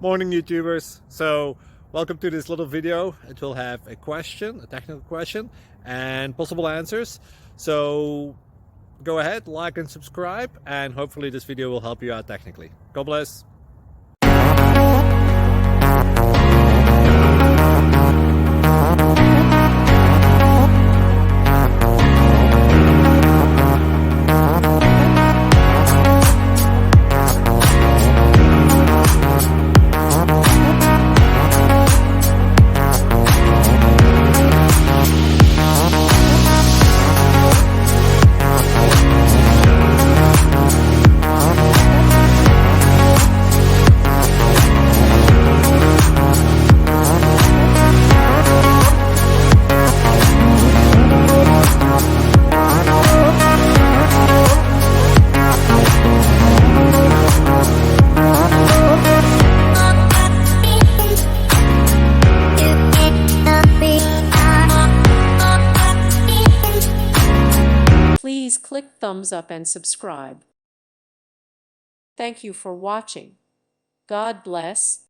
Morning, YouTubers. So welcome to this little video. It will have a question, a technical question, and possible answers. So go ahead, like and subscribe, and hopefully this video will help you out technically. God bless. Please click thumbs up and subscribe. Thank you for watching. God bless.